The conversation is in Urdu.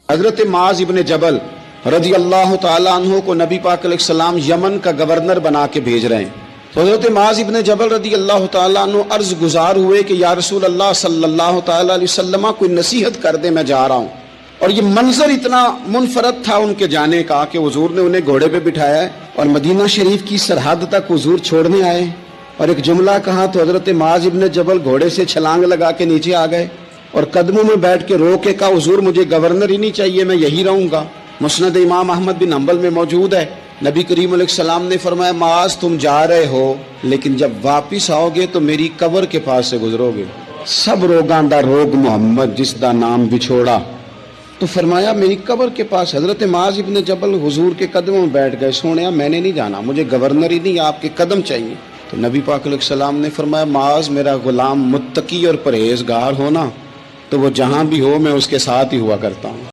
حضرت معاذ ابن جبل رضی اللہ تعالیٰ عنہ کو نبی پاک علیہ السلام یمن کا گورنر بنا کے بھیج رہے ہیں. تو حضرت معاذ ابن جبل رضی اللہ تعالیٰ عنہ عرض گزار ہوئے کہ یا رسول اللہ صلی اللہ تعالیٰ علیہ وسلم کوئی نصیحت کر دے، میں جا رہا ہوں. اور یہ منظر اتنا منفرد تھا ان کے جانے کا کہ حضور نے انہیں گھوڑے پہ بٹھایا ہے اور مدینہ شریف کی سرحد تک حضور چھوڑنے آئے اور ایک جملہ کہا تو حضرت معاذ ابن جبل گھوڑے سے چھلانگ لگا کے نیچے آ گئے اور قدموں میں بیٹھ کے رو کے کہا حضور مجھے گورنر ہی نہیں چاہیے، میں یہی رہوں گا. مسند امام احمد بن حنبل میں موجود ہے. نبی کریم علیہ السلام نے فرمایا معاذ تم جا رہے ہو لیکن جب واپس آؤ گے تو میری قبر کے پاس سے گزرو گے. سب روگاں دا روگ محمد جس دا نام بچھوڑا. تو فرمایا میری قبر کے پاس. حضرت معاذ ابن جبل حضور کے قدموں میں بیٹھ گئے، سونیا میں نے نہیں جانا، مجھے گورنر ہی نہیں، آپ کے قدم چاہیے. تو نبی پاک علیہ السلام نے فرمایا معاذ میرا غلام متقی اور پرہیزگار ہونا تو وہ جہاں بھی ہو میں اس کے ساتھ ہی ہوا کرتا ہوں.